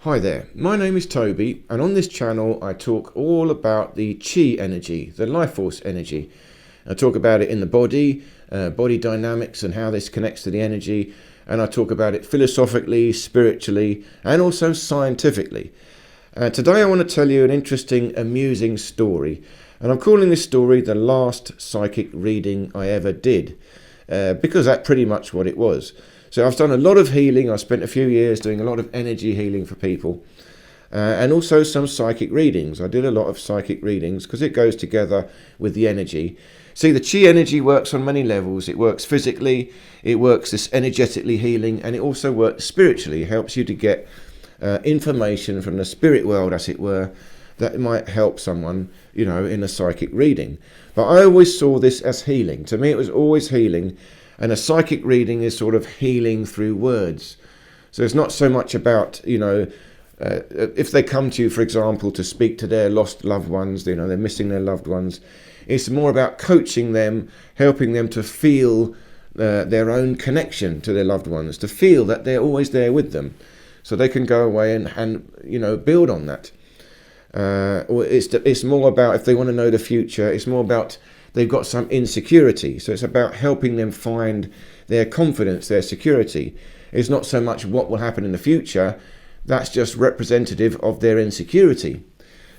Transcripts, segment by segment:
Hi there, my name is Toby, and on this channel I talk all about the chi energy, the life force energy. I talk about it in the body, body dynamics and how this connects to the energy, and I talk about it philosophically, spiritually, and also scientifically. Today I want to tell you an interesting, amusing story, and I'm calling this story the last psychic reading I ever did, because that's pretty much what it was. So I've done a lot of healing. I spent a few years doing a lot of energy healing for people, and also some psychic readings. I did a lot of psychic readings because it goes together with the energy. See, the chi energy works on many levels. It works physically, it works this energetically healing, and it also works spiritually. It helps you to get information from the spirit world, as it were, that might help someone, in a psychic reading. But I always saw this as healing. To me, it was always healing. And a psychic reading is sort of healing through words. So it's not so much about, if they come to you, for example, to speak to their lost loved ones, they're missing their loved ones. It's more about coaching them, helping them to feel their own connection to their loved ones, to feel that they're always there with them. So they can go away and build on that. Or it's more about, if they want to know the future, it's more about they've got some insecurity. So it's about helping them find their confidence, their security. It's not so much what will happen in the future. That's just representative of their insecurity.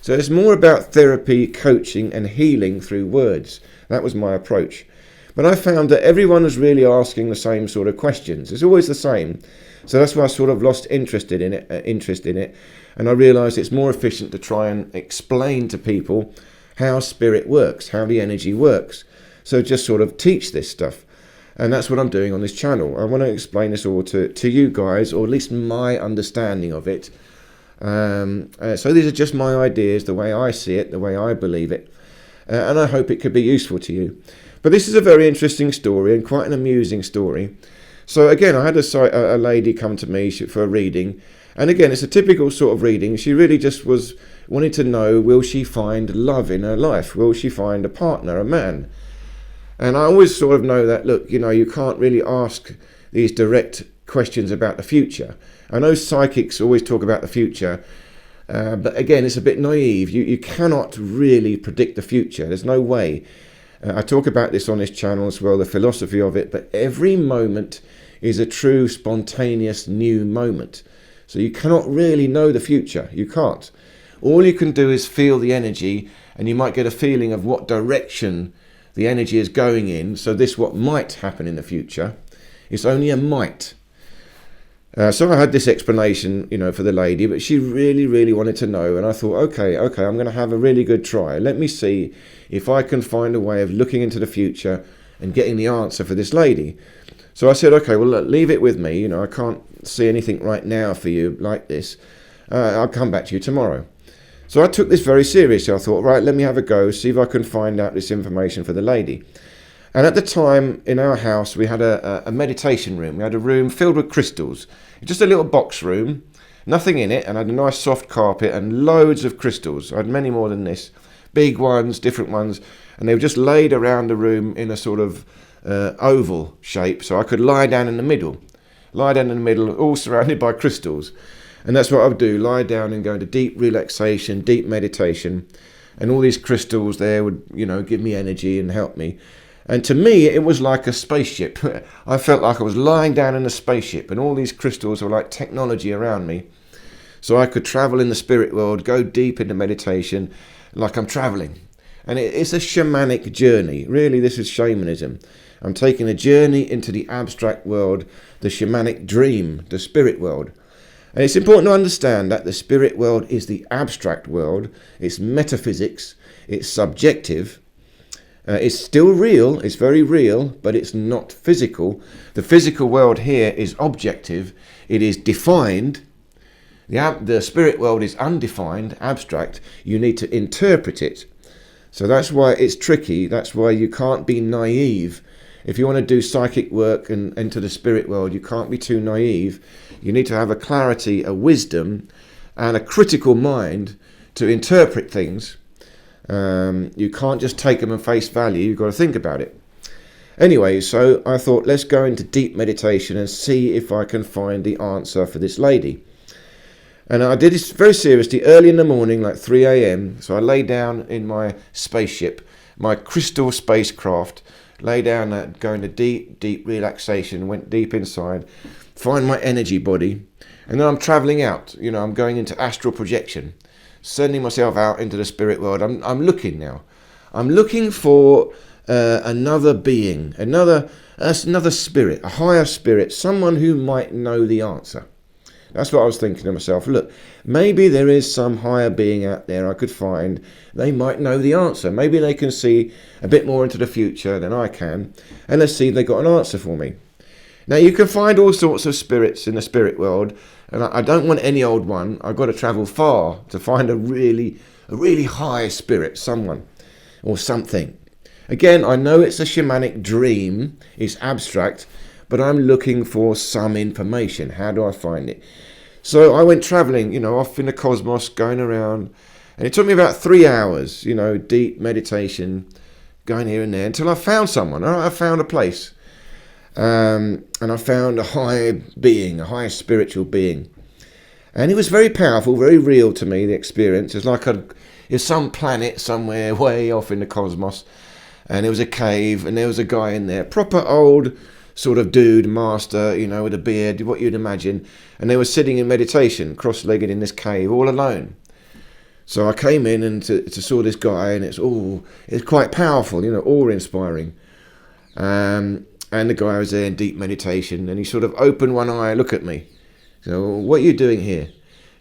So it's more about therapy, coaching, and healing through words. That was my approach. But I found that everyone was really asking the same sort of questions. It's always the same. So that's why I sort of lost interest in it. And I realised it's more efficient to try and explain to people how spirit works, how the energy works. So just sort of teach this stuff. And that's what I'm doing on this channel. I want to explain this all to you guys, or at least my understanding of it. So these are just my ideas, the way I see it, the way I believe it. And I hope it could be useful to you. But this is a very interesting story and quite an amusing story. So again, I had a lady come to me for a reading. And again, it's a typical sort of reading. She really just was wanting to know, will she find love in her life? Will she find a partner, a man? And I always sort of know that, look, you can't really ask these direct questions about the future. I know psychics always talk about the future, but again, it's a bit naive. You cannot really predict the future. There's no way. I talk about this on this channel as well, the philosophy of it, but every moment is a true, spontaneous, new moment. So you cannot really know the future. You can't. All you can do is feel the energy, and you might get a feeling of what direction the energy is going in. So this, what might happen in the future, it's only a might. So I had this explanation, for the lady, but she really, really wanted to know. And I thought, okay, I'm going to have a really good try. Let me see if I can find a way of looking into the future and getting the answer for this lady. So I said, okay, well, look, leave it with me. I can't see anything right now for you like this. I'll come back to you tomorrow. So I took this very seriously. I thought, right, let me have a go, see if I can find out this information for the lady. And at the time, in our house, we had a meditation room. We had a room filled with crystals. Just a little box room, nothing in it, and had a nice soft carpet and loads of crystals. I had many more than this. Big ones, different ones. And they were just laid around the room in a sort of oval shape, so I could lie down in the middle. All surrounded by crystals. And that's what I would do, lie down and go into deep relaxation, deep meditation. And all these crystals there would, give me energy and help me. And to me, it was like a spaceship. I felt like I was lying down in a spaceship, and all these crystals were like technology around me. So I could travel in the spirit world, go deep into meditation, like I'm traveling. And it's a shamanic journey. Really, this is shamanism. I'm taking a journey into the abstract world, the shamanic dream, the spirit world. And it's important to understand that the spirit world is the abstract world. It's metaphysics. It's subjective. It's still real. It's very real, but it's not physical. The physical world here is objective. It is defined. The spirit world is undefined, abstract. You need to interpret it. So that's why it's tricky. That's why you can't be naive. If you want to do psychic work and enter the spirit world, you can't be too naive. You need to have a clarity, a wisdom, and a critical mind to interpret things. You can't just take them at face value. You've got to think about it. Anyway, so I thought, let's go into deep meditation and see if I can find the answer for this lady. And I did this very seriously early in the morning, like 3 a.m. So I lay down in my spaceship, my crystal spacecraft, lay down, go into deep, deep relaxation, went deep inside, find my energy body, and then I'm traveling out. I'm going into astral projection, sending myself out into the spirit world. I'm looking now. I'm looking for another being, another spirit, a higher spirit, someone who might know the answer. That's what I was thinking to myself. Look, maybe there is some higher being out there I could find. They might know the answer. Maybe they can see a bit more into the future than I can. And let's see if they got an answer for me. Now, you can find all sorts of spirits in the spirit world. And I don't want any old one. I've got to travel far to find a really high spirit, someone or something. Again, I know it's a shamanic dream. It's abstract. But I'm looking for some information. How do I find it? So I went traveling, off in the cosmos, going around. And it took me about 3 hours, deep meditation, going here and there, until I found someone. I found a place. And I found a higher being, a higher spiritual being. And it was very powerful, very real to me, the experience. It's like it's some planet somewhere way off in the cosmos. And there was a cave, and there was a guy in there, proper old sort of dude, master, with a beard, what you'd imagine. And they were sitting in meditation, cross-legged in this cave, all alone. So I came in and to saw this guy, and it's quite powerful, awe-inspiring. And the guy was there in deep meditation, and he sort of opened one eye, look at me. So, what are you doing here?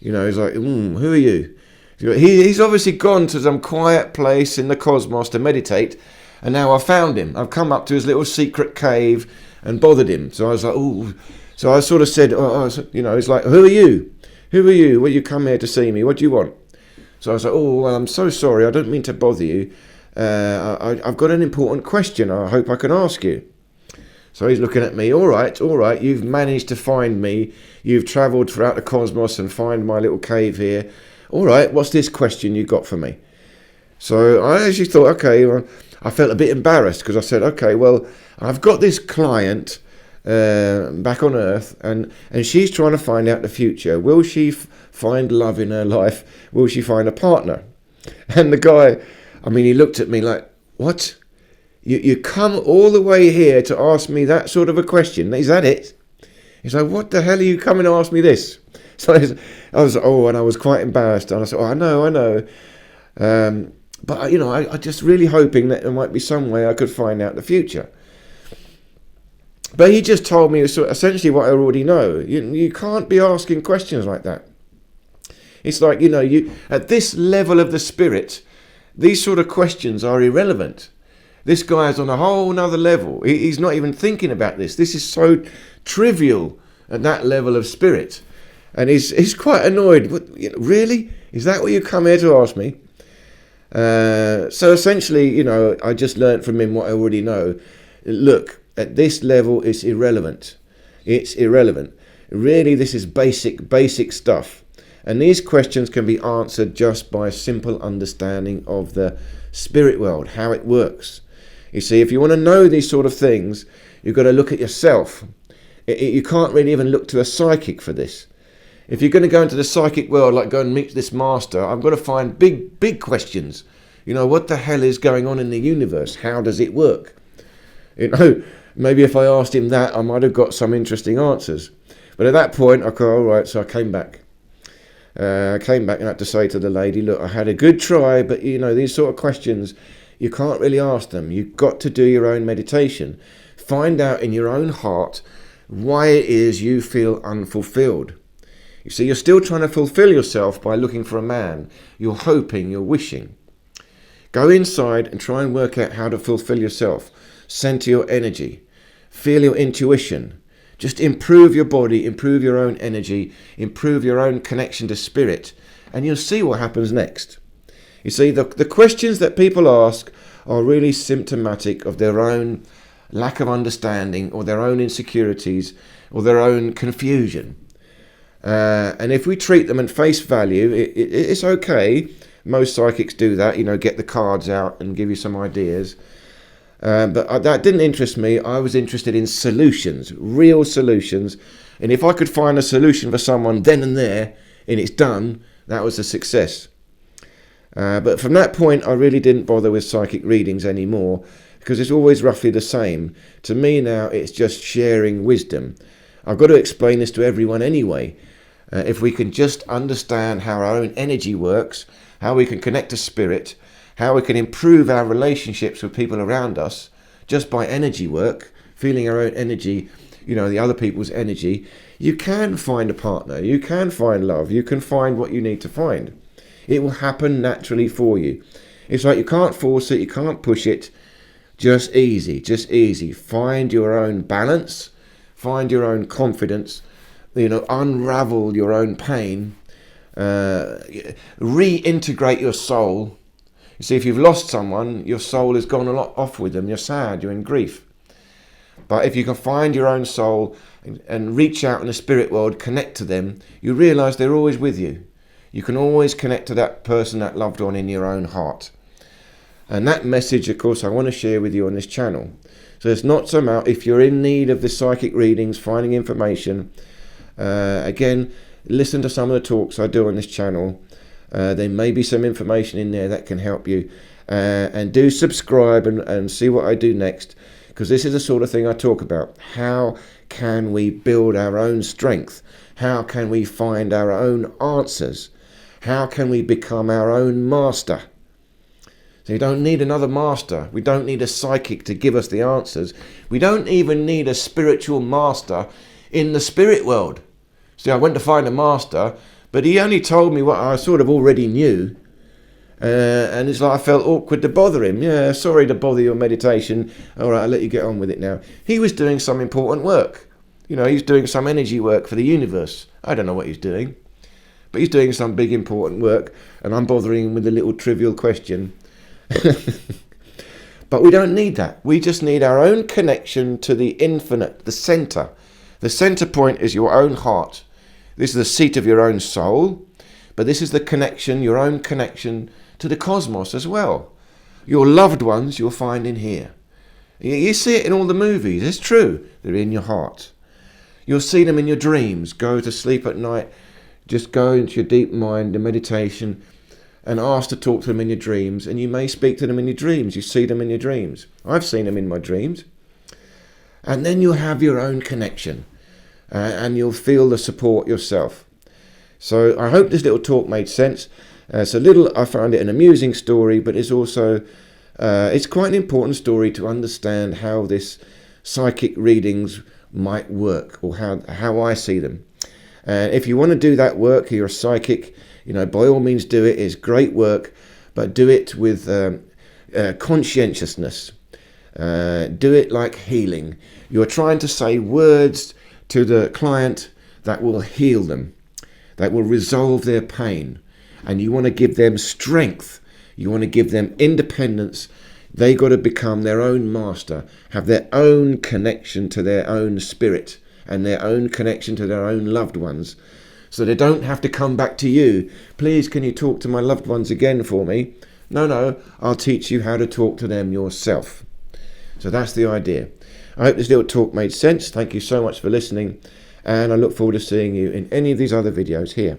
He's like, who are you? He's obviously gone to some quiet place in the cosmos to meditate, and now I've found him. I've come up to his little secret cave and bothered him. So I was like, So I sort of said, it's like, who are you? Who are you? Well, you come here to see me. What do you want? So I was like, well, I'm so sorry. I don't mean to bother you. I've got an important question I hope I can ask you. So he's looking at me. All right. You've managed to find me. You've travelled throughout the cosmos and find my little cave here. All right. What's this question you got for me? So I actually thought, okay, well, I felt a bit embarrassed because I said, okay, well, I've got this client back on Earth, and she's trying to find out the future. Will she find love in her life? Will she find a partner? And the guy, he looked at me like, what? You come all the way here to ask me that sort of a question? Is that it? He's like, what the hell are you coming to ask me this? So I was quite embarrassed. And I said, I know. But, I just really hoping that there might be some way I could find out the future. But he just told me essentially what I already know. You can't be asking questions like that. It's like, you at this level of the spirit, these sort of questions are irrelevant. This guy's on a whole nother level. He's not even thinking about this. This is so trivial at that level of spirit. And he's quite annoyed. What, really? Is that what you come here to ask me? So essentially, I just learnt from him what I already know. Look, at this level, it's irrelevant. It's irrelevant. Really, this is basic stuff. And these questions can be answered just by a simple understanding of the spirit world, how it works. You see, if you want to know these sort of things, you've got to look at yourself. You can't really even look to a psychic for this. If you're going to go into the psychic world, like go and meet this master, I've got to find big questions. What the hell is going on in the universe? How does it work? Maybe if I asked him that, I might have got some interesting answers. But at that point, I go, all right, so I came back. And I had to say to the lady, look, I had a good try, but, these sort of questions, you can't really ask them. You've got to do your own meditation. Find out in your own heart why it is you feel unfulfilled. You see, you're still trying to fulfill yourself by looking for a man. You're hoping, you're wishing. Go inside and try and work out how to fulfill yourself. Center your energy. Feel your intuition. Just improve your body, improve your own energy, improve your own connection to spirit, and you'll see what happens next. You see, the questions that people ask are really symptomatic of their own lack of understanding or their own insecurities or their own confusion. And if we treat them at face value, it's okay. Most psychics do that, get the cards out and give you some ideas. But that didn't interest me. I was interested in solutions, real solutions. And if I could find a solution for someone then and there, and it's done, that was a success. But from that point, I really didn't bother with psychic readings anymore, because it's always roughly the same. To me now, it's just sharing wisdom. I've got to explain this to everyone anyway. If we can just understand how our own energy works, how we can connect to spirit, how we can improve our relationships with people around us just by energy work, feeling our own energy, the other people's energy, you can find a partner, you can find love, you can find what you need to find. It will happen naturally for you. It's like you can't force it, you can't push it. Just easy. Find your own balance, find your own confidence, unravel your own pain, reintegrate your soul. You see, if you've lost someone, your soul has gone a lot off with them. You're sad, you're in grief. But if you can find your own soul and reach out in the spirit world, connect to them, you realise they're always with you. You can always connect to that person, that loved one in your own heart. And that message, of course, I want to share with you on this channel. So it's not so much if you're in need of the psychic readings, finding information. Again, listen to some of the talks I do on this channel. There may be some information in there that can help you. And do subscribe and see what I do next, because this is the sort of thing I talk about. How can we build our own strength? How can we find our own answers? How can we become our own master? So you don't need another master. We don't need a psychic to give us the answers. We don't even need a spiritual master in the spirit world. See, I went to find a master, but he only told me what I sort of already knew. And it's like I felt awkward to bother him. Yeah, sorry to bother your meditation. All right, I'll let you get on with it now. He was doing some important work. He's doing some energy work for the universe. I don't know what he's doing. But he's doing some big important work, and I'm bothering him with a little trivial question. But we don't need that. We just need our own connection to the infinite, the center. The center point is your own heart. This is the seat of your own soul, but this is the connection, your own connection to the cosmos as well. Your loved ones you'll find in here. You see it in all the movies. It's true. They're in your heart. You'll see them in your dreams. Go to sleep at night. Just go into your deep mind, the meditation, and ask to talk to them in your dreams. And you may speak to them in your dreams. You see them in your dreams. I've seen them in my dreams. And then you'll have your own connection. And you'll feel the support yourself. So I hope this little talk made sense. I found it an amusing story, but it's also, it's quite an important story to understand how this psychic readings might work, or how I see them. If you want to do that work, you're a psychic, by all means do it. It's great work, but do it with conscientiousness. Do it like healing. You're trying to say words to the client that will heal them, that will resolve their pain. And you want to give them strength. You want to give them independence. They got to become their own master, have their own connection to their own spirit and their own connection to their own loved ones. So they don't have to come back to you. Please, can you talk to my loved ones again for me? No, I'll teach you how to talk to them yourself. So that's the idea. I hope this little talk made sense. Thank you so much for listening. And I look forward to seeing you in any of these other videos here.